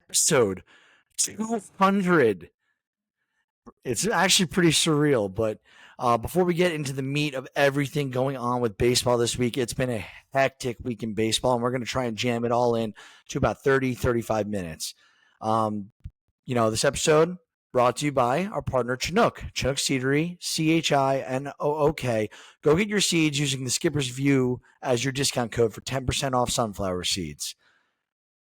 Episode 200. It's actually pretty surreal. But before we get into the meat of everything going on with baseball this week, it's been a hectic week in baseball, and we're going to try and jam it all in to about 35 minutes. Um, this episode brought to you by our partner Chinook, Chinook Seedery, Chinook. Go get your seeds using the Skipper's View as your discount code for 10% off sunflower seeds.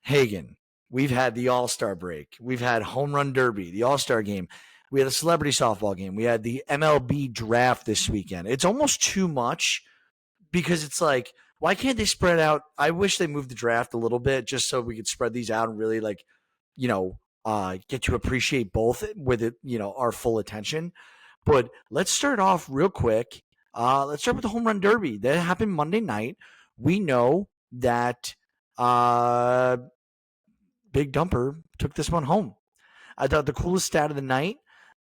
Hagen, we've had the All-Star break. We've had Home Run Derby, the All-Star game. We had a celebrity softball game. We had the MLB draft this weekend. It's almost too much because it's like, why can't they spread out? I wish they moved the draft a little bit just so we could spread these out and really get to appreciate both with it, our full attention. But let's start off real quick. Let's start with the Home Run Derby. That happened Monday night. We know that Big Dumper took this one home. I thought the coolest stat of the night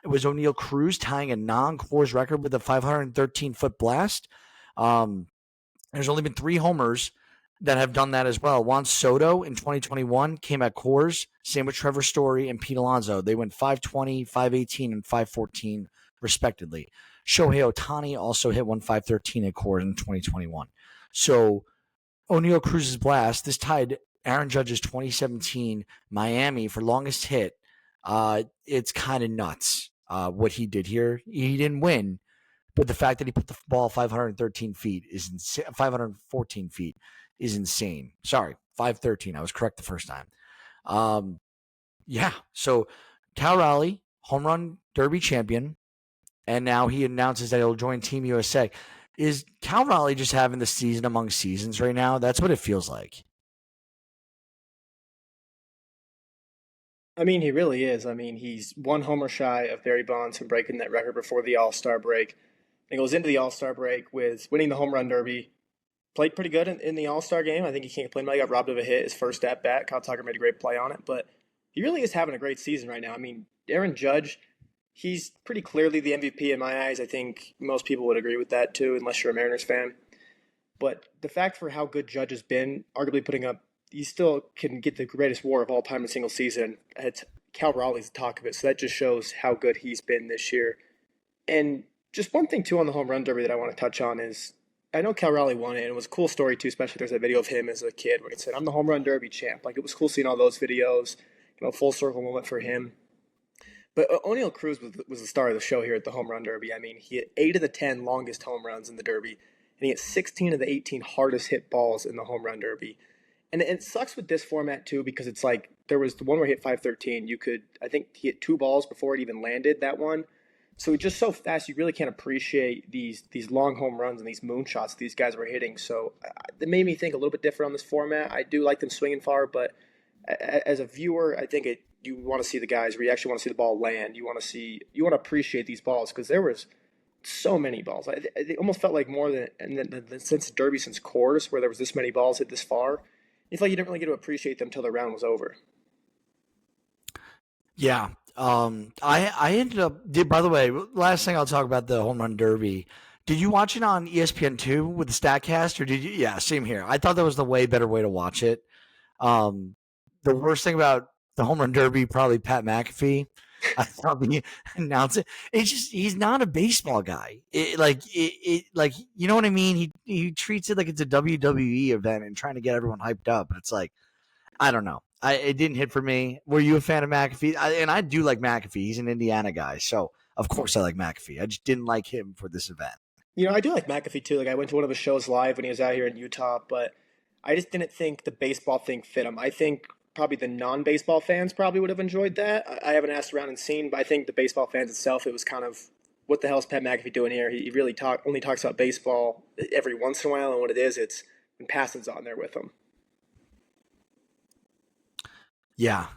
was O'Neal Cruz tying a non-Coors record with a 513-foot blast. There's only been 3 homers that have done that as well. Juan Soto in 2021 came at Coors, same with Trevor Story and Pete Alonso. They went 520, 518, and 514 respectively. Shohei Ohtani also hit 513 at Coors in 2021. So O'Neal Cruz's blast, this tied Aaron Judge's 2017 Miami for longest hit. It's kind of nuts what he did here. He didn't win, but the fact that he put the ball 513 feet is 514 feet is insane. Sorry, 513. I was correct the first time. So Cal Raleigh, home run derby champion, and now he announces that he'll join Team USA. Is Cal Raleigh just having the season among seasons right now? That's what it feels like. I mean, he really is. I mean, he's one homer shy of Barry Bonds from breaking that record before the All-Star break. And goes into the All-Star break with winning the home run derby. Played pretty good in the All-Star game. I think he can't complain about it. He got robbed of a hit his first at bat. Kyle Tucker made a great play on it. But he really is having a great season right now. I mean, Aaron Judge, he's pretty clearly the MVP in my eyes. I think most people would agree with that too, unless you're a Mariners fan. But the fact for how good Judge has been, arguably putting up, he still can get the greatest WAR of all time in a single season. It's Cal Raleigh's the talk of it, so that just shows how good he's been this year. And just one thing too on the home run derby that I want to touch on is I know Cal Raleigh won it, and it was a cool story too. Especially there's a video of him as a kid where he said, "I'm the home run derby champ." Like it was cool seeing all those videos. Full circle moment for him. But O'Neal Cruz was the star of the show here at the home run derby. I mean, he hit 8 of the 10 longest home runs in the derby, and he hit 16 of the 18 hardest hit balls in the home run derby. And it sucks with this format too because it's like there was the one where he hit 513. I think he hit 2 balls before it even landed, that one. So it's just so fast, you really can't appreciate these long home runs and these moonshots these guys were hitting. So it made me think a little bit different on this format. I do like them swinging far, but as a viewer, I think you want to see the guys where you actually want to see the ball land. You want to appreciate these balls because there was so many balls. It almost felt like more than since Derby, since Coors, where there was this many balls hit this far. It's like you didn't really get to appreciate them until the round was over. Yeah. I ended up, by the way, last thing I'll talk about the home run derby. Did you watch it on ESPN2 with the StatCast or did you? Yeah, same here. I thought that was the way better way to watch it. The worst thing about the home run derby, probably Pat McAfee. I thought he announced it. It's just, he's not a baseball guy. Like you know what I mean? He treats it like it's a WWE event and trying to get everyone hyped up. But it's like, I don't know. It didn't hit for me. Were you a fan of McAfee? And I do like McAfee. He's an Indiana guy, so of course I like McAfee. I just didn't like him for this event. I do like McAfee too. Like I went to one of his shows live when he was out here in Utah, but I just didn't think the baseball thing fit him. I think probably the non-baseball fans probably would have enjoyed that. I haven't asked around and seen, but I think the baseball fans itself, it was kind of, what the hell is Pat McAfee doing here? He really only talks about baseball every once in a while, and what it is, it's when Passon's on there with him. Yeah.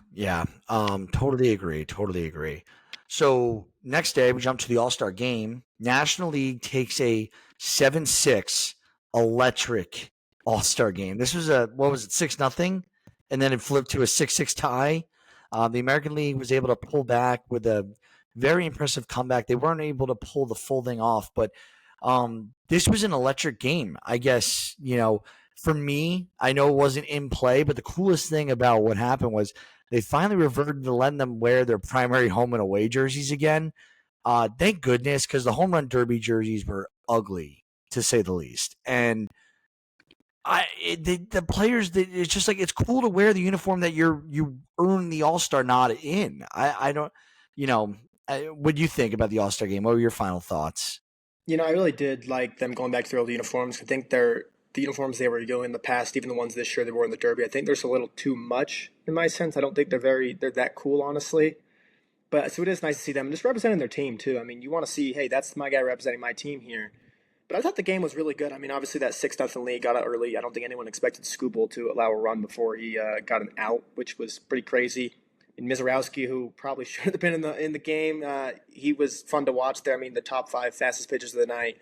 Totally agree. So next day we jump to the All-Star game. National League takes a 7-6 electric All-Star game. This was 6-0, and then it flipped to a 6-6 tie. The American League was able to pull back with a very impressive comeback. They weren't able to pull the full thing off, but this was an electric game. I guess, for me, I know it wasn't in play, but the coolest thing about what happened was They finally reverted to letting them wear their primary home and away jerseys again. Thank goodness, because the home run derby jerseys were ugly to say the least. And the players, it's just like it's cool to wear the uniform that you earn the All Star nod in. I don't, you know, what do you think about the All Star game? What were your final thoughts? I really did like them going back to their old uniforms. I think the uniforms they were doing in the past, even the ones this year they wore in the Derby. I think there's a little too much in my sense. I don't think they're that cool, honestly. But so it is nice to see them just representing their team too. I mean, you want to see, hey, that's my guy representing my team here. But I thought the game was really good. I mean, obviously that 6-0 lead got out early. I don't think anyone expected Skubal to allow a run before he got an out, which was pretty crazy. And Mizorowski, who probably should have been in the game, he was fun to watch there. I mean, the top 5 fastest pitches of the night,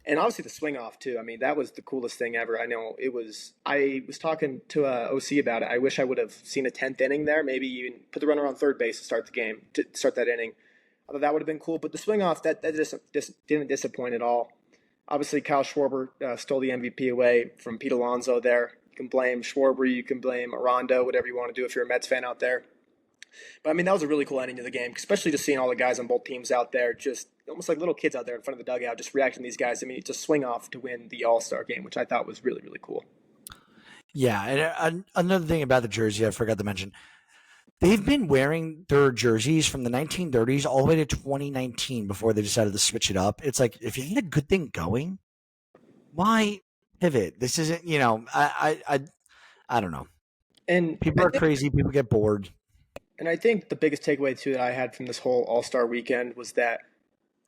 and obviously the swing off too. I mean, that was the coolest thing ever. I know it was. I was talking to OC about it. I wish I would have seen a 10th inning there. Maybe even put the runner on third base to start the game, to start that inning. I thought that would have been cool. But the swing off that just didn't disappoint at all. Obviously, Kyle Schwarber stole the MVP away from Pete Alonso there. You can blame Schwarber, you can blame Rondo, whatever you want to do if you're a Mets fan out there. But I mean, that was a really cool ending to the game, especially just seeing all the guys on both teams out there, just almost like little kids out there in front of the dugout, just reacting to these guys. I mean, to swing off to win the All Star game, which I thought was really, really cool. Yeah, and another thing about the jersey I forgot to mention, they've been wearing their jerseys from the 1930s all the way to 2019 before they decided to switch it up. It's like if you had a good thing going, why pivot? This isn't, I don't know. And People I are think, crazy. People get bored. and I think the biggest takeaway too that I had from this whole All Star weekend was that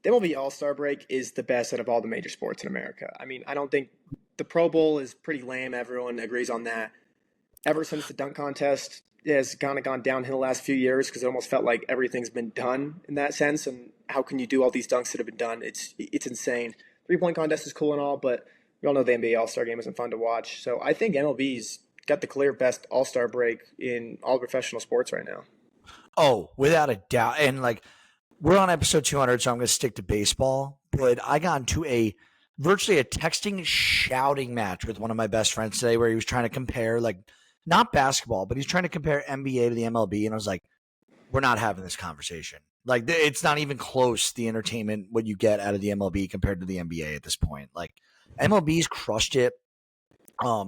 the MLB All Star break is the best out of all the major sports in America. I mean, I don't think the Pro Bowl is pretty lame. Everyone agrees on that. Ever since the dunk contest has kind of gone downhill the last few years because it almost felt like everything's been done in that sense. And how can you do all these dunks that have been done? It's insane. 3-point contest is cool and all, but we all know the NBA All Star game isn't fun to watch. So I think MLB's got the clear best All Star break in all professional sports right now. Oh, without a doubt. And like we're on episode 200, so I'm going to stick to baseball. But I got into virtually a texting, shouting match with one of my best friends today where he was trying to compare, like, not basketball, but he's trying to compare NBA to the MLB. And I was like, we're not having this conversation. Like, it's not even close, the entertainment, what you get out of the MLB compared to the NBA at this point. Like, MLB's crushed it.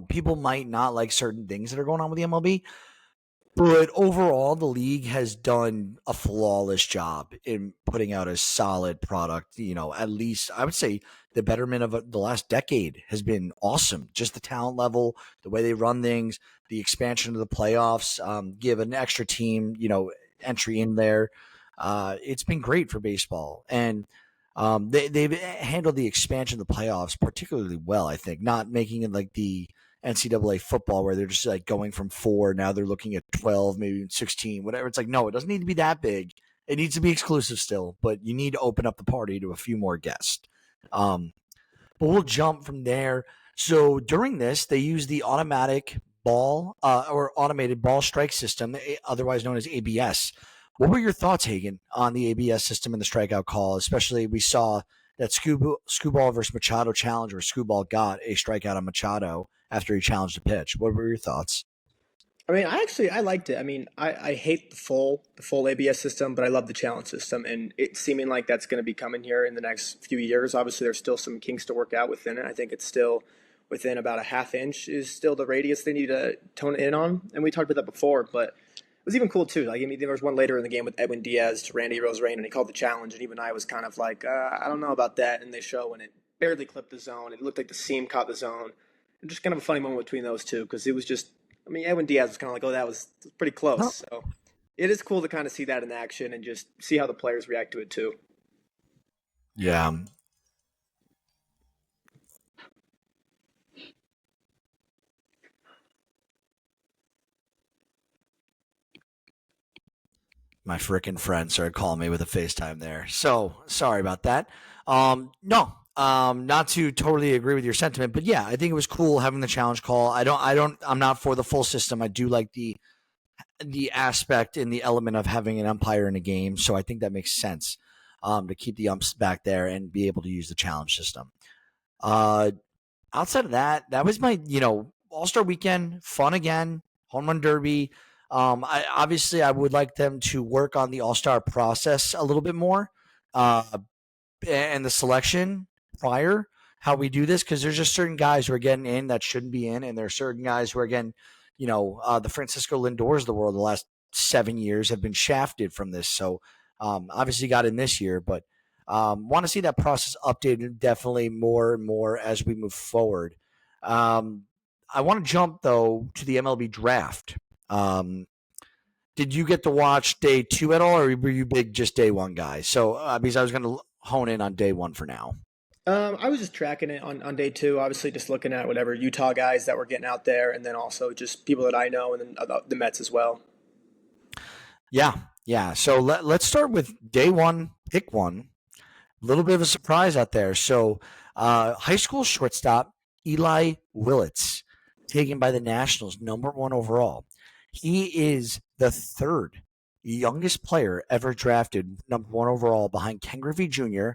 People might not like certain things that are going on with the MLB, but overall, the league has done a flawless job in putting out a solid product. At least I would say the betterment of the last decade has been awesome. Just the talent level, the way they run things, the expansion of the playoffs, give an extra team, entry in there. It's been great for baseball. And they've handled the expansion of the playoffs particularly well, I think, not making it like the NCAA football where they're just like going from 4. Now they're looking at 12, maybe even 16, whatever. It's like, no, it doesn't need to be that big. It needs to be exclusive still, but you need to open up the party to a few more guests. But we'll jump from there. So during this, they use the automatic ball or automated ball strike system, otherwise known as ABS. What were your thoughts, Hagen, on the ABS system and the strikeout call? Especially, we saw that Skubal versus Machado challenge where Skubal got a strikeout on Machado after he challenged a pitch. What were your thoughts? I mean, I liked it. I mean, I hate the full ABS system, but I love the challenge system, and it's seeming like that's going to be coming here in the next few years. Obviously, there's still some kinks to work out within it. I think it's still within about a half inch is still the radius they need to tone it in on, and we talked about that before. But it was even cool too. Like, I mean, there was one later in the game with Edwin Diaz to Randy Rosarena, and he called the challenge, and even I was kind of like, I don't know about that. And they show when it barely clipped the zone, it looked like the seam caught the zone. And just kind of a funny moment between those two because it was just. I mean, Edwin Diaz was kind of like, oh, that was pretty close. So it is cool to kind of see that in action and just see how the players react to it too. Yeah. My freaking friend started calling me with a FaceTime there. So sorry about that. No, not to totally agree with your sentiment, but yeah, I think it was cool having the challenge call. I'm not for the full system. I do like the aspect and the element of having an umpire in a game. So I think that makes sense, to keep the umps back there and be able to use the challenge system. Uh, Outside of that, that was my, All-Star weekend, fun again, home run derby. I would like them to work on the All Star process a little bit more, uh, and the selection prior how we do this, because there's just certain guys who are getting in that shouldn't be in, and there are certain guys who are getting, the Francisco Lindors of the world the last 7 years have been shafted from this. So obviously got in this year, but want to see that process updated definitely more and more as we move forward. Um, I want to jump though to the MLB draft. Um, did you get to watch day two at all, or were you big just day one guy? So because I was going to hone in on day one for now. I was just tracking it on day two, obviously just looking at whatever Utah guys that were getting out there, and then also just people that I know, and then the Mets as well. Yeah, yeah. So let's start with day one, pick one. A little bit of a surprise out there. So, high school shortstop Eli Willits, taken by the Nationals, number one overall. He is the third youngest player ever drafted, number one overall, behind Ken Griffey Jr.,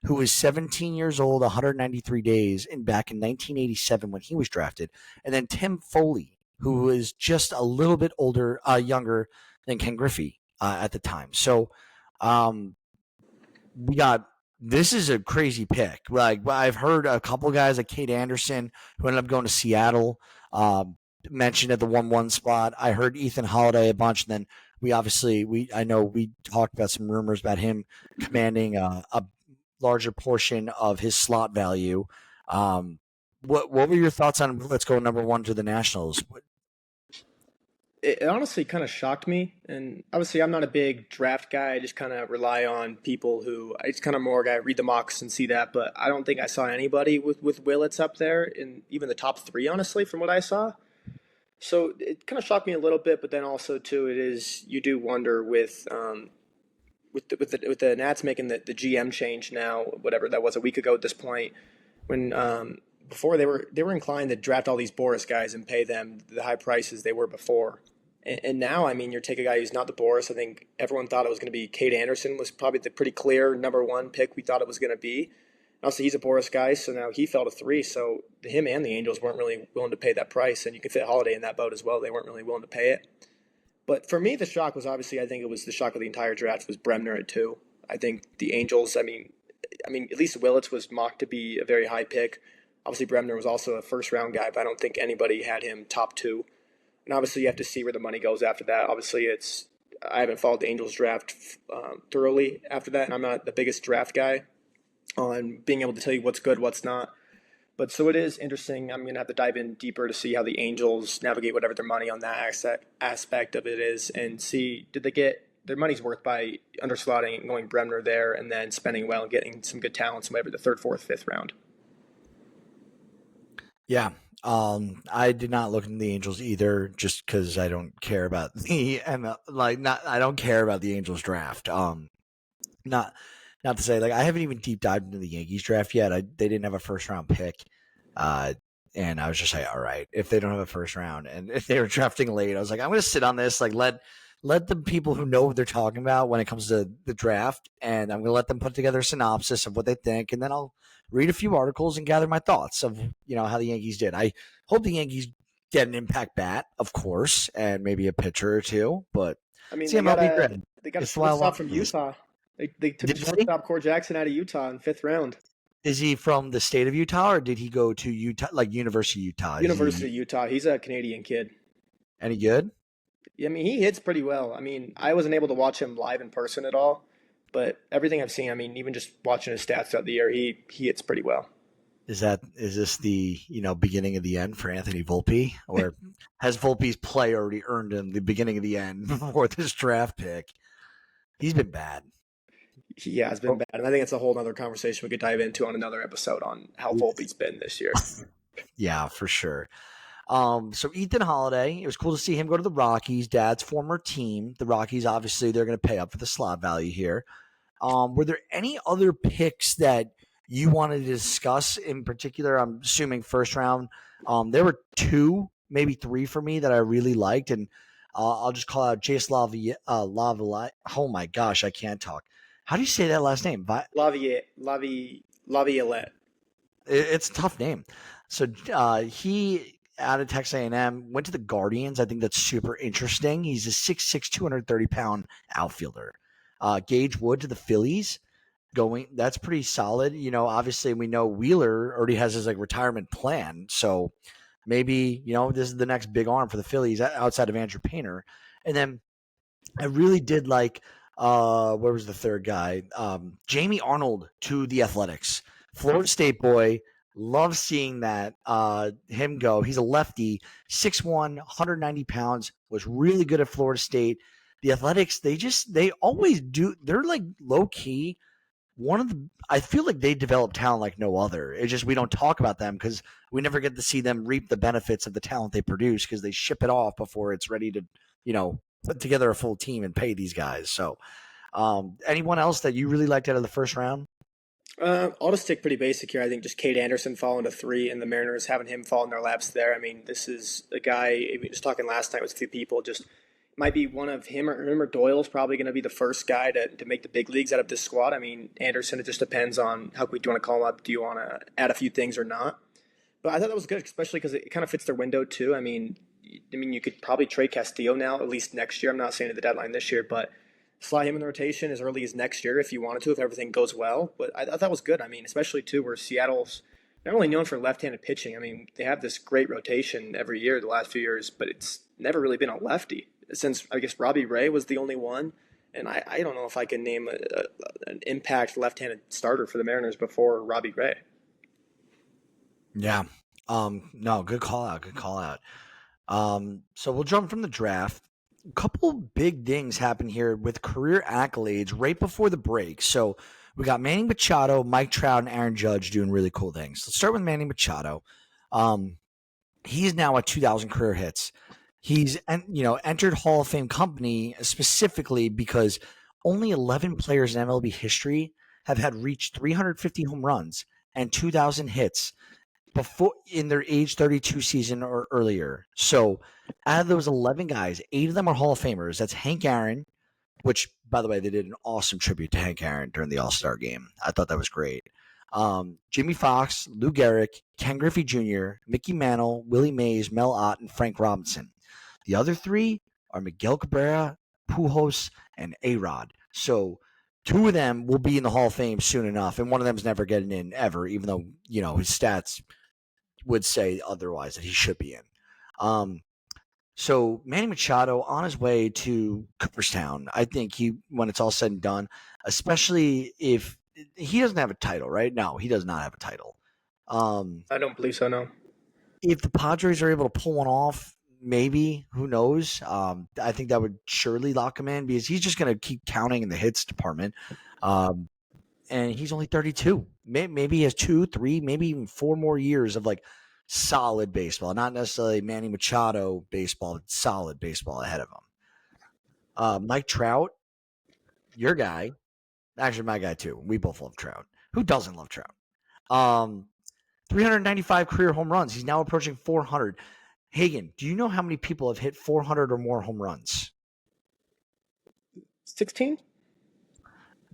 who was 17 years old, 193 days, and back in 1987 when he was drafted, and then Tim Foley, who was just a little bit older, younger than Ken Griffey at the time. So, um, we got this is a crazy pick. Like I've heard a couple guys like Kate Anderson who ended up going to Seattle, mentioned at the 1-1 spot. I heard Ethan Holiday a bunch, and then I know we talked about some rumors about him commanding a larger portion of his slot value. What were your thoughts on let's go number one to the Nationals? It honestly kind of shocked me, and obviously I'm not a big draft guy. I just kind of rely on people who I just kind of more guy read the mocks and see that. But I don't think I saw anybody with Willits up there in even the top three, honestly, from what I saw. So it kind of shocked me a little bit, but then also too, it is you do wonder with the Nats making the GM change now, whatever that was a week ago at this point, when before they were inclined to draft all these Boris guys and pay them the high prices they were before, and now I mean you take a guy who's not the Boris. I think everyone thought it was going to be Kate Anderson was probably the pretty clear number one pick we thought it was going to be. Also, he's a Boris guy, so now he fell to three. So him and the Angels weren't really willing to pay that price, and you can fit Holiday in that boat as well. They weren't really willing to pay it. But for me, the shock was obviously I think it was the shock of the entire draft was Bremner at two. I think the Angels. I mean, at least Willits was mocked to be a very high pick. Obviously, Bremner was also a first round guy, but I don't think anybody had him top two. And obviously, you have to see where the money goes after that. Obviously, I haven't followed the Angels draft thoroughly after that, and I'm not the biggest draft guy on being able to tell you what's good, what's not. But so it is interesting. I'm going to have to dive in deeper to see how the Angels navigate whatever their money on that aspect of it is and see did they get their money's worth by underslotting and going Bremner there and then spending well and getting some good talents, whatever the third, fourth, fifth round. Yeah. I did not look into the Angels either, just because I don't care about the ML, like not I don't care about the Angels draft. Not not to say like I haven't even deep dived into the Yankees draft yet. They didn't have a first round pick, uh, and I was just like, all right, if they don't have a first round, and if they were drafting late, I was like, I'm going to sit on this, like let the people who know what they're talking about when it comes to the draft, and I'm going to let them put together a synopsis of what they think, and then I'll read a few articles and gather my thoughts of how the Yankees did. I hope the Yankees get an impact bat, of course, and maybe a pitcher or two, but I mean, see MLB grid. they got a It's why I shortstop want from this. Utah. They took Did the they? shortstop Core Jackson out of Utah in fifth round. Is he from the state of Utah, or did he go to Utah, like University of Utah? Is University he of Utah. He's a Canadian kid. any good? I mean, he hits pretty well. I mean, I wasn't able to watch him live in person at all, but everything I've seen, I mean, even just watching his stats throughout the year, he hits pretty well. Is this the beginning of the end for Anthony Volpe, or has Volpe's play already earned him the beginning of the end for this draft pick? He's been bad. He has been bad, and I think it's a whole other conversation we could dive into on another episode on how Volpe's been this year. Yeah, for sure. So Ethan Holiday, it was cool to see him go to the Rockies, Dad's former team. The Rockies, obviously, they're going to pay up for the slot value here. Were there any other picks that you wanted to discuss in particular? I'm assuming first round. There were two, maybe three for me that I really liked, and I'll just call out Jace Oh my gosh, I can't talk. How do you say that last name? Laviolette. It's a tough name. So he out of Texas A&M, went to the Guardians. I think that's super interesting. He's a 6'6", 230-pound outfielder. Gage Wood to the Phillies going. That's pretty solid. Obviously we know Wheeler already has his like retirement plan, so maybe this is the next big arm for the Phillies outside of Andrew Painter. And then I really did like where was the third guy? Jamie Arnold to the Athletics. Florida State boy. Love seeing that him go. He's a lefty, 6'1", 190 pounds, was really good at Florida State. The Athletics, they always do. They're like low key. I feel like they develop talent like no other. It's just we don't talk about them because we never get to see them reap the benefits of the talent they produce because they ship it off before it's ready to, put together a full team and pay these guys. So, anyone else that you really liked out of the first round? I'll just stick pretty basic here. I think just Cade Anderson falling to 3 and the Mariners having him fall in their laps there. I mean, this is a guy, we were just talking last night with a few people, just might be one of him or Doyle's probably going to be the first guy to make the big leagues out of this squad. I mean, Anderson, it just depends on how quick do you want to call him up. Do you want to add a few things or not? But I thought that was good, especially because it kind of fits their window too. I mean, you could probably trade Castillo now, at least next year. I'm not saying at the deadline this year, but slide him in the rotation as early as next year if you wanted to, if everything goes well. But I thought that was good. I mean, especially too where Seattle's not only known for left-handed pitching. I mean, they have this great rotation every year the last few years, but it's never really been a lefty since I guess Robbie Ray was the only one. And I don't know if I can name an impact left-handed starter for the Mariners before Robbie Ray. Yeah. No, good call out. Good call out. So we'll jump from the draft. A couple big things happen here with career accolades right before the break. So we got Manny Machado, Mike Trout, and Aaron Judge doing really cool things. Let's start with Manny Machado. He's now at 2,000 career hits. He's entered Hall of Fame company specifically because only 11 players in MLB history have had reached 350 home runs and 2,000 hits before in their age 32 season or earlier. So out of those 11 guys, 8 of them are Hall of Famers. That's Hank Aaron, which, by the way, they did an awesome tribute to Hank Aaron during the All-Star game. I thought that was great. Jimmy Fox, Lou Gehrig, Ken Griffey Jr., Mickey Mantle, Willie Mays, Mel Ott, and Frank Robinson. The other 3 are Miguel Cabrera, Pujols, and A-Rod. So 2 of them will be in the Hall of Fame soon enough, and one of them is never getting in ever, even though, his stats would say otherwise that he should be in. So Manny Machado on his way to Cooperstown. I think when it's all said and done, especially if he doesn't have a title, right? No, he does not have a title. I don't believe so, no. If the Padres are able to pull one off, maybe, who knows? I think that would surely lock him in because he's just going to keep counting in the hits department. And he's only 32. Maybe he has 2, 3, maybe even 4 more years of like solid baseball, not necessarily Manny Machado baseball, but solid baseball ahead of him. Mike Trout, your guy, actually my guy too. We both love Trout. Who doesn't love Trout? 395 career home runs. He's now approaching 400. Hagen, do you know how many people have hit 400 or more home runs? 16?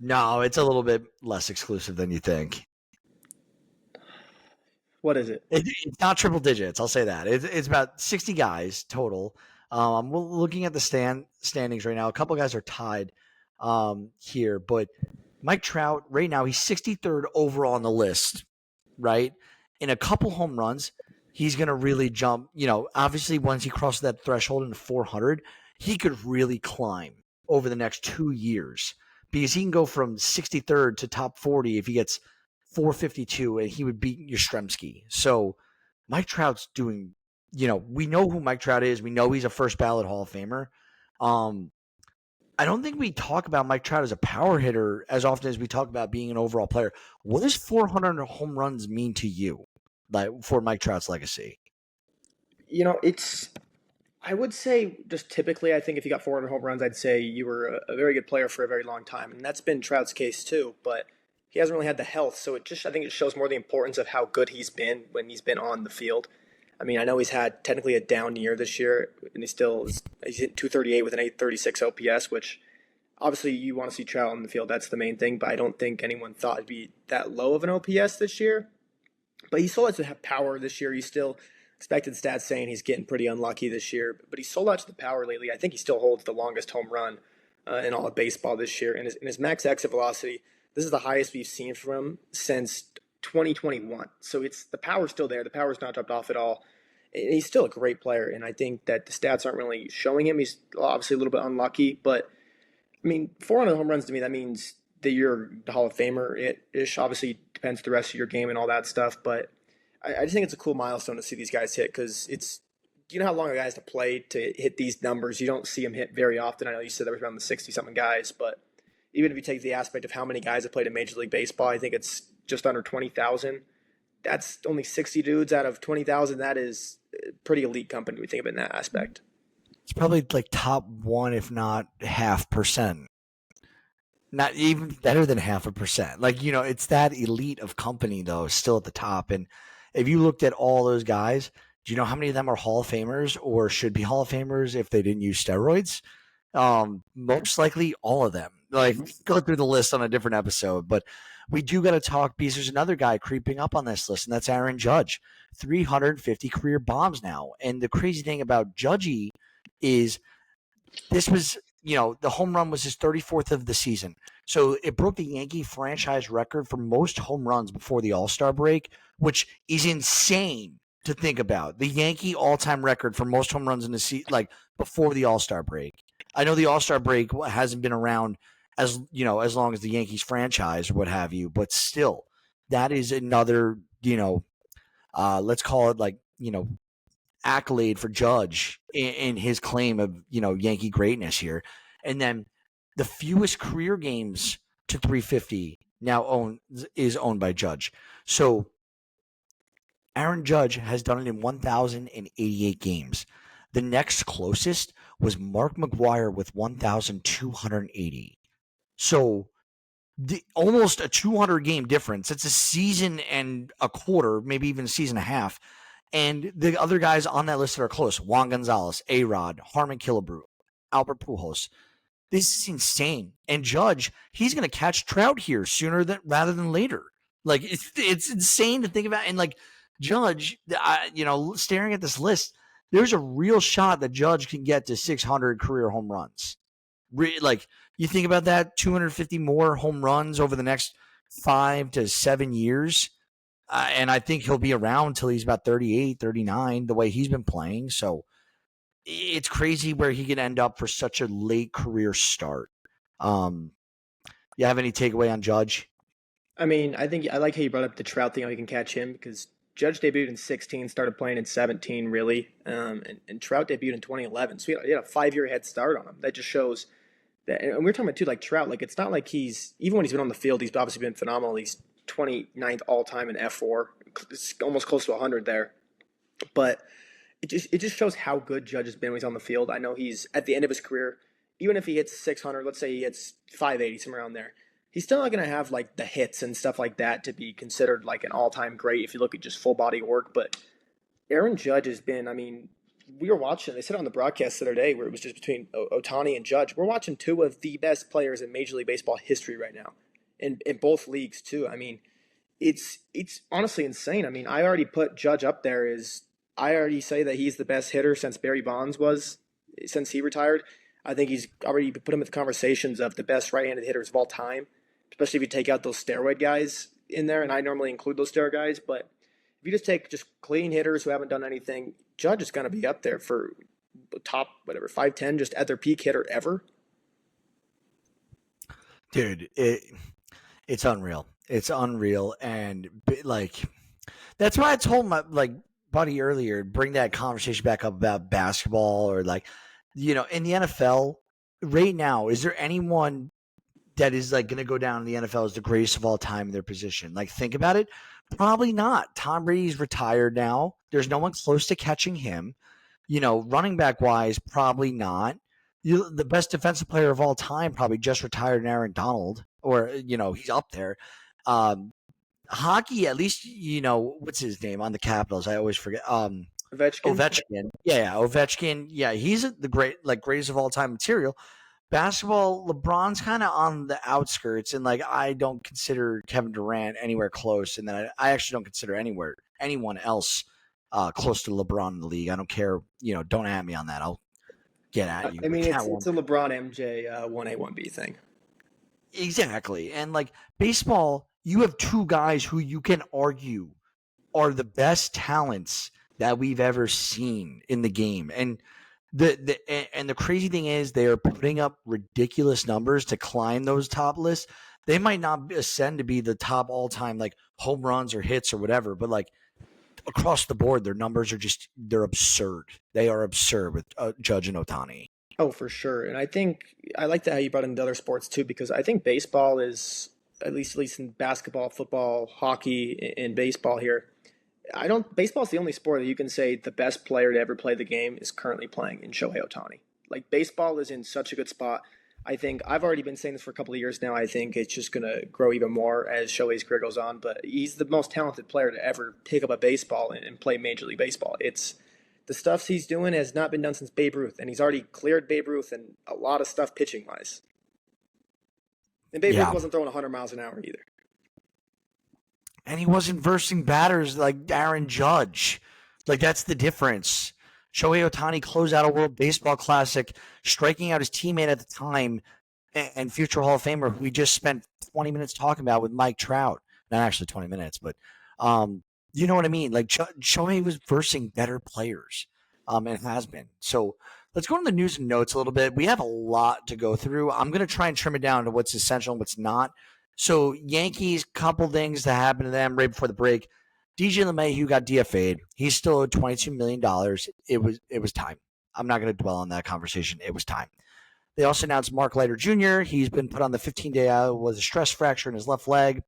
No, it's a little bit less exclusive than you think. What is it? It's not triple digits. I'll say that. It's about 60 guys total. I'm looking at the standings right now. A couple guys are tied here, but Mike Trout right now, he's 63rd overall on the list, right? In a couple home runs, he's going to really jump. Obviously, once he crosses that threshold into 400, he could really climb over the next 2 years because he can go from 63rd to top 40 if he gets 452 and he would beat Yastrzemski. So Mike Trout's doing, we know who Mike Trout is. We know he's a first ballot Hall of Famer. I don't think we talk about Mike Trout as a power hitter as often as we talk about being an overall player. What does 400 home runs mean to you, like for Mike Trout's legacy? I would say just typically, I think if you got 400 home runs, I'd say you were a very good player for a very long time. And that's been Trout's case too, but he hasn't really had the health. So I think it shows more the importance of how good he's been when he's been on the field. I mean, I know he's had technically a down year this year, and he's hit 238 with an 836 OPS, which obviously you want to see Trout on the field. That's the main thing, but I don't think anyone thought it'd be that low of an OPS this year. But he still has to have power this year. He's still expected stats saying he's getting pretty unlucky this year, but he's sold out to the power lately. I think he still holds the longest home run in all of baseball this year. And his max exit velocity, this is the highest we've seen from him since 2021. So it's the power's still there. The power's not dropped off at all. And he's still a great player, and I think that the stats aren't really showing him. He's obviously a little bit unlucky, but I mean, 400 home runs to me, that means that you're the Hall of Famer ish. Obviously, depends the rest of your game and all that stuff, but I just think it's a cool milestone to see these guys hit because it's, you know how long a guy has to play to hit these numbers. You don't see them hit very often. I know you said there was around the 60 something guys, but even if you take the aspect of how many guys have played in Major League Baseball, I think it's just under 20,000. That's only 60 dudes out of 20,000. That is pretty elite company when we think of it in that aspect. It's probably like top one, if not 0.5%. Not even better than 0.5%. Like, it's that elite of company, though, still at the top. And if you looked at all those guys, do you know how many of them are Hall of Famers or should be Hall of Famers if they didn't use steroids? Most likely all of them. Like, go through the list on a different episode. But we do got to talk because there's another guy creeping up on this list, and that's Aaron Judge. 350 career bombs now. And the crazy thing about Judgy is this was, the home run was his 34th of the season. So it broke the Yankee franchise record for most home runs before the All-Star break, which is insane to think about. The Yankee all-time record for most home runs in the season, like before the All-Star break. I know the All-Star break hasn't been around as long as the Yankees franchise or what have you, but still, that is another, let's call it accolade for Judge in his claim of, Yankee greatness here. And then the fewest career games to 350 now is owned by Judge. So Aaron Judge has done it in 1,088 games. The next closest was Mark McGwire with 1,280. So almost a 200 game difference. It's a season and a quarter, maybe even a season and a half. And the other guys on that list that are close: Juan Gonzalez, A-Rod, Harmon Killebrew, Albert Pujols. This is insane. And Judge, he's going to catch Trout here rather than later. Like, it's insane to think about. And like Judge, staring at this list, there's a real shot that Judge can get to 600 career home runs. Like, you think about that, 250 more home runs over the next 5 to 7 years. And I think he'll be around until he's about 38, 39, the way he's been playing. So it's crazy where he can end up for such a late career start. You have any takeaway on Judge? I mean, I think I like how you brought up the Trout thing, how you can catch him, because Judge debuted in 16, started playing in 17, really. And Trout debuted in 2011. So he had a 5-year head start on him. That just shows that. And we're talking about, too, like Trout. Like, it's not like even when he's been on the field, he's obviously been phenomenal. He's 29th all-time in F4. It's almost close to 100 there. But it just shows how good Judge has been when he's on the field. I know he's at the end of his career. Even if he hits 600, let's say he hits 580, somewhere around there, he's still not going to have like the hits and stuff like that to be considered like an all-time great if you look at just full body work. But Aaron Judge has been, I mean, we were watching, they said on the broadcast the other day where it was just between Ohtani and Judge. We're watching two of the best players in Major League Baseball history right now, in both leagues too. I mean, it's honestly insane. I mean, I already put Judge up there I already say that he's the best hitter since Barry Bonds since he retired. I think he's already put him in the conversations of the best right-handed hitters of all time, especially if you take out those steroid guys in there, and I normally include those steroid guys, but if you just take just clean hitters who haven't done anything, Judge is going to be up there for top, 5'10", just at their peak hitter ever. Dude, it's unreal. It's unreal. And like, that's why I told my buddy earlier, bring that conversation back up about basketball or in the NFL right now, is there anyone that is going to go down in the NFL as the greatest of all time in their position? Like, think about it. Probably not. Tom Brady's retired now. There's no one close to catching him. Running back wise, probably not. The best defensive player of all time probably just retired, Aaron Donald, or he's up there. Hockey, at least what's his name on the Capitals? I always forget. Ovechkin. Yeah, Ovechkin. Yeah, he's the greatest of all time material. Basketball, LeBron's kind of on the outskirts, and I don't consider Kevin Durant anywhere close, and then I actually don't consider anyone else close to LeBron in the league. I don't care. Don't at me on that. I'll get at you I with mean, that it's one. a LeBron MJ 1A 1B thing. Exactly. And like baseball, you have two guys who you can argue are the best talents that we've ever seen in the game. And the crazy thing is they are putting up ridiculous numbers to climb those top lists. They might not ascend to be the top all-time like home runs or hits or whatever, but like across the board their numbers are just they're absurd. They are absurd with Judge and Otani. Oh, for sure. And I think I like that how you brought in the other sports too, because I think baseball is at least in basketball, football, hockey, and baseball here. I don't. Baseball is the only sport that you can say the best player to ever play the game is currently playing in Shohei Ohtani. Like baseball is in such a good spot. I think I've already been saying this for a couple of years now. I think it's just going to grow even more as Shohei's career goes on. But he's the most talented player to ever pick up a baseball and play Major League Baseball. It's the stuff he's doing has not been done since Babe Ruth, and he's already cleared Babe Ruth and a lot of stuff pitching wise. And Babe Ruth Yeah. wasn't throwing 100 miles an hour either. And he wasn't versing batters like Aaron Judge. Like that's the difference. Shohei Ohtani closed out a World Baseball Classic, striking out his teammate at the time and future Hall of Famer who we just spent 20 minutes talking about with Mike Trout. Not actually 20 minutes, but you know what I mean? Like Shohei was versing better players and has been. So let's go to the news and notes a little bit. We have a lot to go through. I'm going to try and trim it down to what's essential and what's not. So Yankees, couple things that happened to them right before the break. DJ LeMahieu got DFA'd. He's still owed $22 million. It was time. I'm not going to dwell on that conversation. It was time. They also announced Mark Leiter Jr. He's been put on the 15-day out with a stress fracture in his left leg.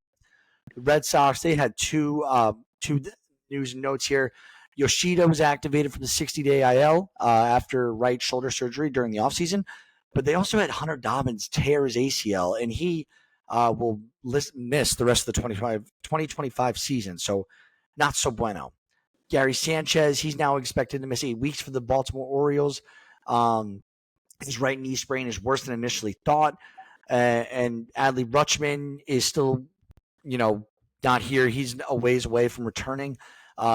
The Red Sox, they had two news and notes here. Yoshida was activated from the 60-day IL after right shoulder surgery during the offseason. But they also had Hunter Dobbins tear his ACL, and he will miss the rest of the 2025 season. So not so bueno. Gary Sanchez, he's now expected to miss 8 weeks for the Baltimore Orioles. His right knee sprain is worse than initially thought. And Adley Rutschman is still, not here. He's a ways away from returning.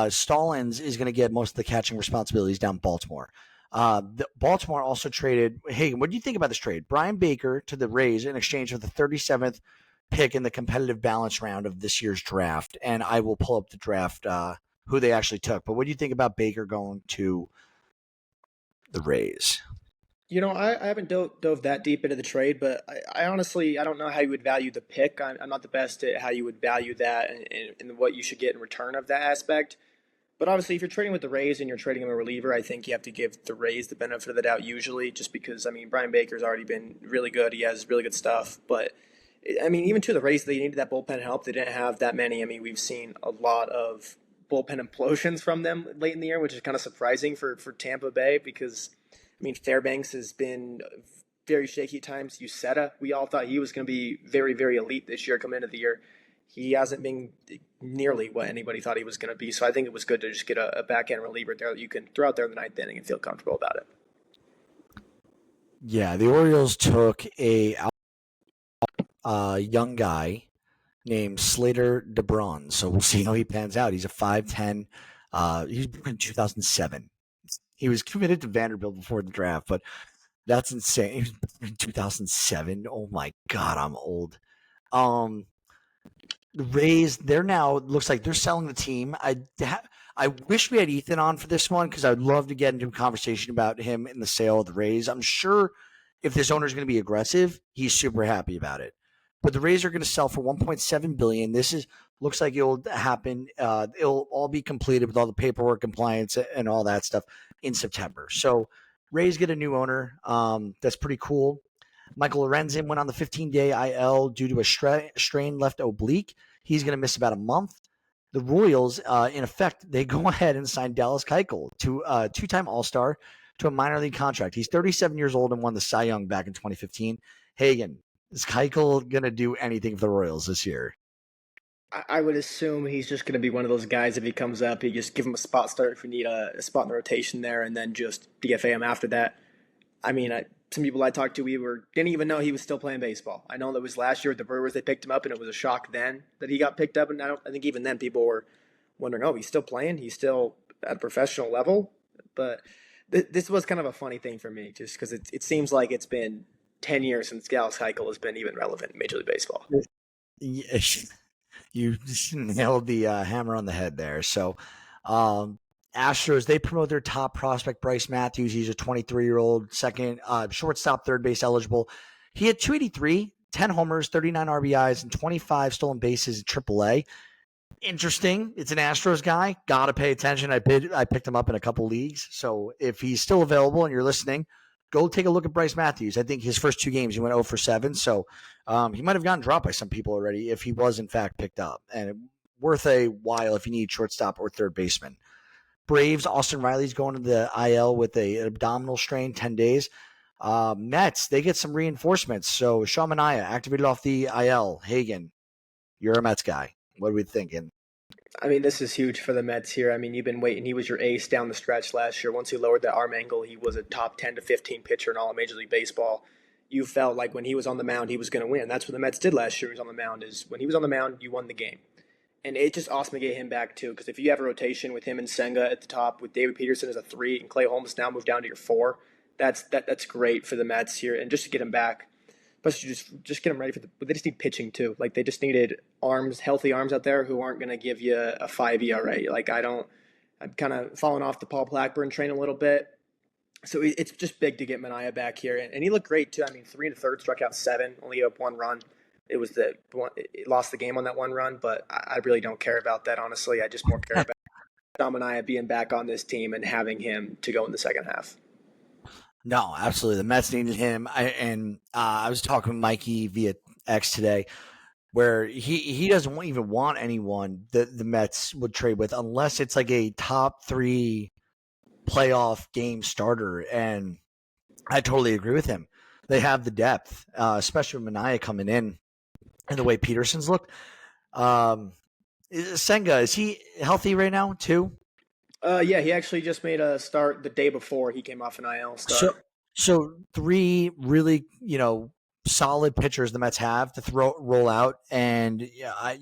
Stallings is going to get most of the catching responsibilities down Baltimore. Baltimore also traded. Hey, what do you think about this trade? Brian Baker to the Rays in exchange for the 37th pick in the competitive balance round of this year's draft. And I will pull up the draft, who they actually took. But what do you think about Baker going to the Rays? I haven't dove that deep into the trade, but I honestly I don't know how you would value the pick. I'm not the best at how you would value that and what you should get in return of that aspect. But obviously, if you're trading with the Rays and you're trading him a reliever, I think you have to give the Rays the benefit of the doubt usually, just because I mean Brian Baker's already been really good. He has really good stuff, but I mean even to the Rays, they needed that bullpen help. They didn't have that many. I mean we've seen a lot of bullpen implosions from them late in the year, which is kind of surprising for Tampa Bay because I mean, Fairbanks has been very shaky at times. Uceta, we all thought he was going to be very, very elite this year coming into the year. He hasn't been nearly what anybody thought he was going to be. So I think it was good to just get a back end reliever there that you can throw out there in the ninth inning and feel comfortable about it. Yeah, the Orioles took a young guy named Slater DeBron. So we'll see how he pans out. He's a 5'10". He was born in 2007. He was committed to Vanderbilt before the draft, but that's insane. He was born in 2007. Oh my God, I'm old. Um, the Rays, they're now looks like they're selling the team. I wish we had Ethan on for this one because I'd love to get into a conversation about him in the sale of the Rays. I'm sure if this owner is going to be aggressive, he's super happy about it. But the Rays are going to sell for 1.7 billion. This is looks like it'll happen. It'll all be completed with all the paperwork, compliance, and all that stuff in September. So Rays get a new owner. That's pretty cool. Michael Lorenzen went on the 15-day IL due to a strained left oblique. He's going to miss about a month. The Royals, in effect, they go ahead and sign Dallas Keuchel to a two-time All-Star to a minor league contract. He's 37 years old and won the Cy Young back in 2015. Hagen, is Keuchel going to do anything for the Royals this year? I would assume he's just going to be one of those guys. If he comes up, you just give him a spot start if we need a spot in the rotation there, and then just DFA him after that. I mean, some people I talked to, didn't even know he was still playing baseball. I know that was last year with the Brewers. They picked him up, and it was a shock then that he got picked up. And I think even then people were wondering, oh, he's still playing. He's still at a professional level. But this was kind of a funny thing for me, just because it seems like it's been 10 years since Gal Keuchel has been even relevant in Major League Baseball. Yeah, you nailed the hammer on the head there. So, um, Astros, they promote their top prospect, Bryce Matthews. He's a 23-year-old second shortstop, third base eligible. He had 283, 10 homers, 39 RBIs, and 25 stolen bases in AAA. Interesting. It's an Astros guy. Gotta pay attention. I picked him up in a couple leagues. So if he's still available and you're listening, go take a look at Bryce Matthews. I think his first two games he went 0 for 7. So he might have gotten dropped by some people already if he was in fact picked up. And worth a while if you need shortstop or third baseman. Braves, Austin Riley's going to the IL with an abdominal strain, 10 days. Mets, they get some reinforcements. So Sean Manaea activated off the IL. Hagen, you're a Mets guy. What are we thinking? I mean, this is huge for the Mets here. I mean, you've been waiting. He was your ace down the stretch last year. Once he lowered that arm angle, he was a top 10 to 15 pitcher in all of Major League Baseball. You felt like when he was on the mound, he was going to win. That's what the Mets did last year. He was on the mound. Is when he was on the mound, you won the game. And it just awesome to get him back too, because if you have a rotation with him and Senga at the top, with David Peterson as a 3 and Clay Holmes now moved down to your 4, that's great for the Mets here. And just to get him back, but just get them ready for the. But they just need pitching too. Like they just needed arms, healthy arms out there who aren't going to give you a 5 ERA. Like I'm kind of falling off the Paul Blackburn train a little bit. So it's just big to get Manaea back here, and he looked great too. I mean, 3 1/3, struck out 7, only gave up 1 run. It was the one. It lost the game on that 1 run, but I really don't care about that. Honestly, I just more care about Manaea being back on this team and having him to go in the second half. No, absolutely. The Mets needed him. I was talking with Mikey via X today, where he doesn't even want anyone that the Mets would trade with unless it's like a top 3 playoff game starter. And I totally agree with him. They have the depth, especially with Manaea coming in and the way Peterson's looked. Senga, is he healthy right now too? Yeah, he actually just made a start the day before he came off an IL start. So 3 really, solid pitchers the Mets have to roll out, and I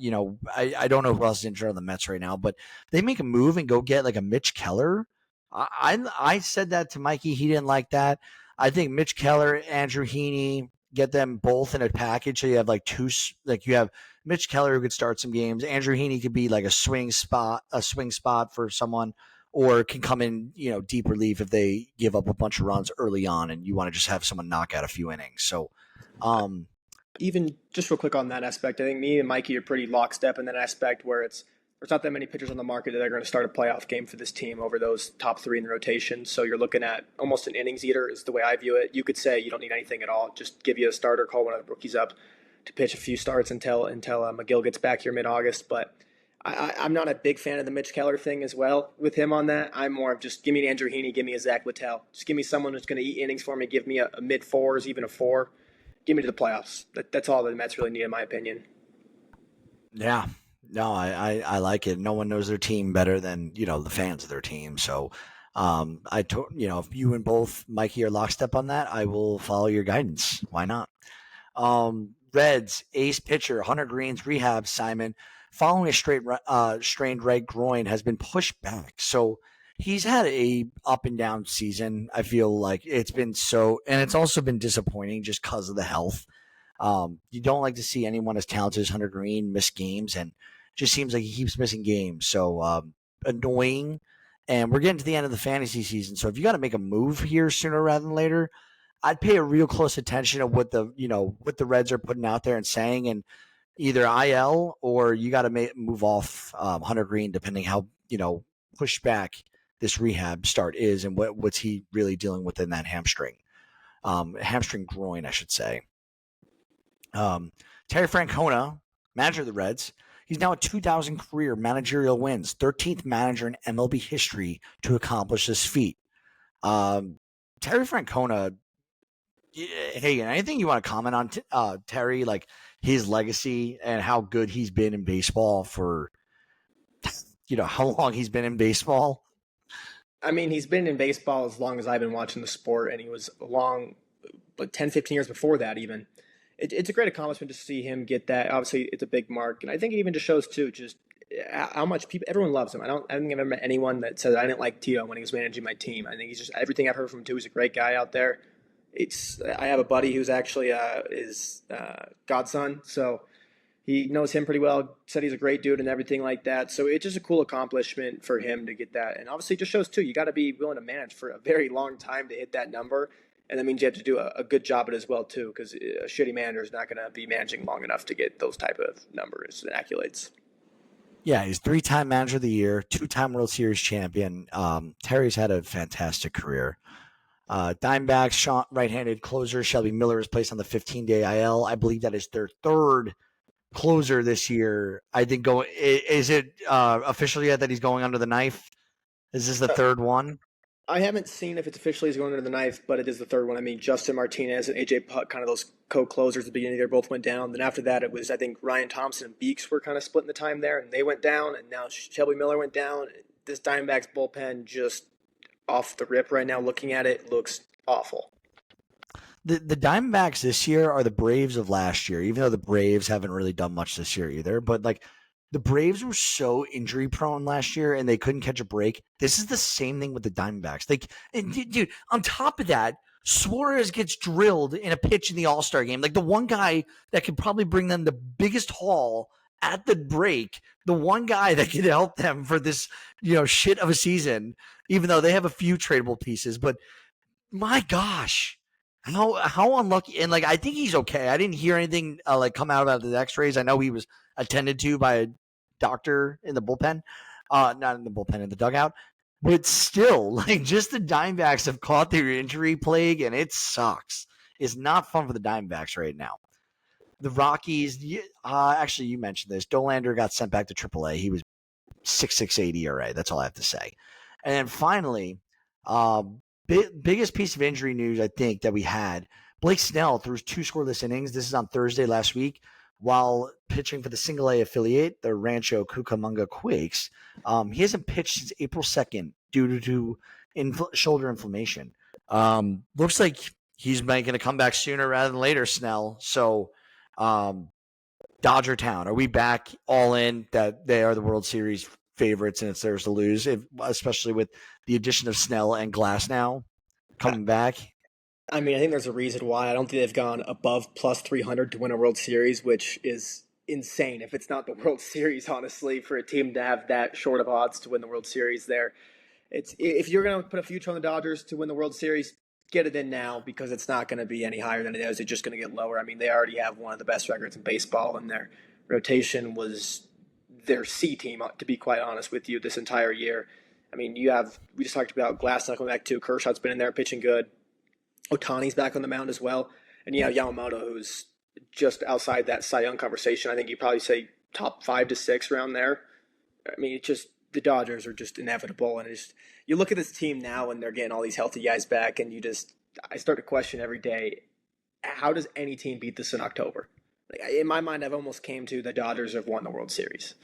don't know who else is injured on the Mets right now, but they make a move and go get like a Mitch Keller. I said that to Mikey, he didn't like that. I think Mitch Keller, Andrew Heaney, get them both in a package. So you have like 2, like you have Mitch Keller who could start some games. Andrew Heaney could be like a swing spot for someone, or can come in, deep relief if they give up a bunch of runs early on and you want to just have someone knock out a few innings. So, Even just real quick on that aspect, I think me and Mikey are pretty lockstep in that aspect where there's not that many pitchers on the market that are going to start a playoff game for this team over those top 3 in the rotation. So you're looking at almost an innings eater is the way I view it. You could say you don't need anything at all. Just give you a starter, call one of the rookies up to pitch a few starts until McGill gets back here mid-August. But I'm not a big fan of the Mitch Keller thing as well with him on that. I'm more of just give me an Andrew Heaney, give me a Zach Littell. Just give me someone who's going to eat innings for me, give me a mid-4s, even a 4. Give me to the playoffs. That's all the Mets really need, in my opinion. yeah, no, I like it. No one knows their team better than, the fans of their team. So, if you and both Mikey are lockstep on that, I will follow your guidance. Why not? Reds ace pitcher Hunter Green's rehab Simon following a strained right groin has been pushed back. So he's had a up and down season. I feel like it's been and it's also been disappointing just because of the health. You don't like to see anyone as talented as Hunter Green miss games, and it just seems like he keeps missing games. So annoying. And we're getting to the end of the fantasy season. So if you got to make a move here sooner rather than later, I'd pay a real close attention to what the Reds are putting out there and saying, and either IL or you got to move off Hunter Green, depending how pushed back this rehab start is and what's he really dealing with in that hamstring groin, I should say. Terry Francona, manager of the Reds, he's now at 2,000 career managerial wins, 13th manager in MLB history to accomplish this feat. Terry Francona. Hey, anything you want to comment on Terry, like his legacy and how good he's been in baseball for, how long he's been in baseball? I mean, he's been in baseball as long as I've been watching the sport, and he was but 10, 15 years before that even. It's a great accomplishment to see him get that. Obviously, it's a big mark, and I think it even just shows, too, just how much people everyone loves him. I don't think I've ever met anyone that said I didn't like Tito when he was managing my team. I think he's just everything I've heard from him too. He's a great guy out there. It's I have a buddy who's actually his godson, so he knows him pretty well. Said he's a great dude and everything like that. So it's just a cool accomplishment for him to get that. And obviously, it just shows too you got to be willing to manage for a very long time to hit that number. And that means you have to do a good job at it as well too, because a shitty manager is not going to be managing long enough to get those type of numbers and accolades. Yeah, he's 3-time manager of the year, 2-time World Series champion. Terry's had a fantastic career. Diamondbacks right-handed closer Shelby Miller is placed on the 15-day IL. I believe that is their third closer this year. I think is it official yet that he's going under the knife? Is this the third one? I haven't seen if it's officially going under the knife, but it is the third one. I mean, Justin Martinez and AJ Putt, kind of those co-closers at the beginning there, both went down. Then after that, it was I think Ryan Thompson and Beeks were kind of splitting the time there, and they went down. And now Shelby Miller went down. This Diamondbacks bullpen just off the rip right now. Looking at it, looks awful. The Diamondbacks this year are the Braves of last year, even though the Braves haven't really done much this year either. But like the Braves were so injury prone last year and they couldn't catch a break. This is the same thing with the Diamondbacks. Like, dude, on top of that, Suarez gets drilled in a pitch in the All-Star game. Like the one guy that could probably bring them the biggest haul at the break, the one guy that could help them for this, shit of a season, even though they have a few tradable pieces. But my gosh, how unlucky. And like I think he's okay. I didn't hear anything like come out about the X-rays. I know he was attended to by a doctor in the bullpen, not in the bullpen, in the dugout. But still, like just the Diamondbacks have caught their injury plague, and it sucks. It's not fun for the Diamondbacks right now. The Rockies, actually, you mentioned this. Dolander got sent back to AAA. He was 6.68 ERA. That's all I have to say. And then finally, biggest piece of injury news I think that we had: Blake Snell threw 2 scoreless innings. This is on Thursday last week while pitching for the Single A affiliate, the Rancho Cucamonga Quakes. He hasn't pitched since April 2nd due to shoulder inflammation. Looks like he's making a comeback sooner rather than later, Snell. So, Dodger Town, are we back all in that they are the World Series favorites and it's theirs to lose, especially with the addition of Snell and Glass now coming back? I mean, I think there's a reason why. I don't think they've gone above plus 300 to win a World Series, which is insane if it's not the World Series, honestly, for a team to have that short of odds to win the World Series there. It's if you're going to put a future on the Dodgers to win the World Series, get it in now because it's not going to be any higher than it is. It's just going to get lower. I mean, they already have one of the best records in baseball, and their rotation was their C team, to be quite honest with you, this entire year. I mean, we just talked about Glass not coming back too. Kershaw's been in there pitching good. Otani's back on the mound as well. And you have Yamamoto, who's just outside that Cy Young conversation. I think you probably say top 5 to 6 around there. I mean, it's just the Dodgers are just inevitable. And you look at this team now and they're getting all these healthy guys back, and I start to question every day, how does any team beat this in October? Like, in my mind, I've almost came to the Dodgers have won the World Series.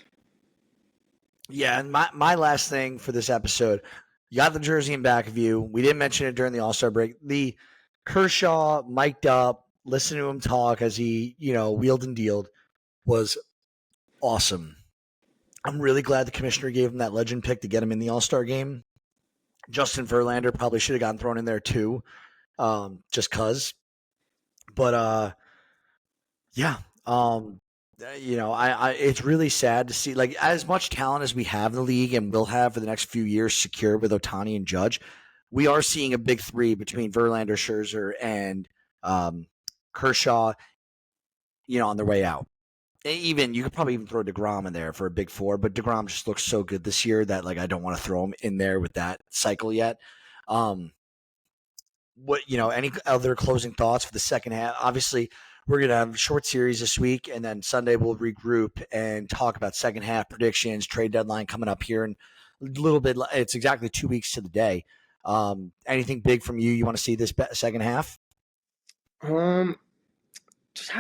Yeah, and my last thing for this episode, you got the jersey in back of you. We didn't mention it during the All-Star break. The Kershaw mic'd up, listen to him talk as he, wheeled and dealed was awesome. I'm really glad the commissioner gave him that legend pick to get him in the All-Star game. Justin Verlander probably should have gotten thrown in there too, just cause. But yeah, it's really sad to see, like, as much talent as we have in the league and will have for the next few years secured with Otani and Judge, we are seeing a big 3 between Verlander, Scherzer, and Kershaw, on their way out. Even you could probably even throw DeGrom in there for a big 4, but DeGrom just looks so good this year that like I don't want to throw him in there with that cycle yet. Any other closing thoughts for the second half? Obviously, we're going to have a short series this week, and then Sunday we'll regroup and talk about second half predictions, trade deadline coming up here in a little bit. It's exactly 2 weeks to the day. Anything big from you want to see this second half? I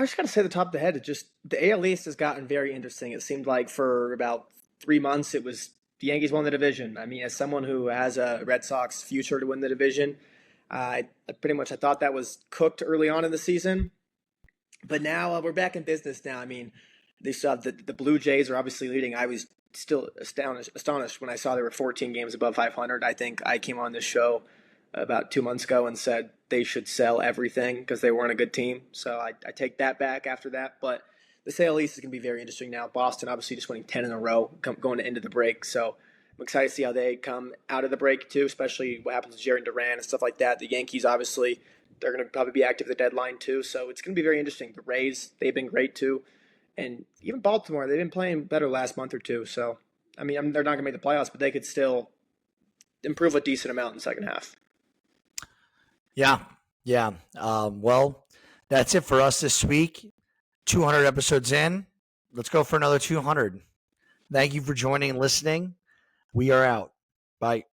just got to say the top of the head, the AL East has gotten very interesting. It seemed like for about 3 months it was the Yankees won the division. I mean, as someone who has a Red Sox future to win the division, I thought that was cooked early on in the season. But now we're back in business now. I mean, they still have the Blue Jays are obviously leading. I was still astonished when I saw there were 14 games above 500. I think I came on this show about 2 months ago and said they should sell everything because they weren't a good team. So I take that back after that. But the sale East is going to be very interesting now. Boston obviously just winning 10 in a row going into the break. So I'm excited to see how they come out of the break too, especially what happens with Jerry Duran and stuff like that. The Yankees, obviously, they're going to probably be active at the deadline too. So it's going to be very interesting. The Rays, they've been great too. And even Baltimore, they've been playing better last month or two. So, I mean, they're not going to make the playoffs, but they could still improve a decent amount in the second half. Yeah. Yeah. Well, that's it for us this week. 200 episodes in. Let's go for another 200. Thank you for joining and listening. We are out. Bye.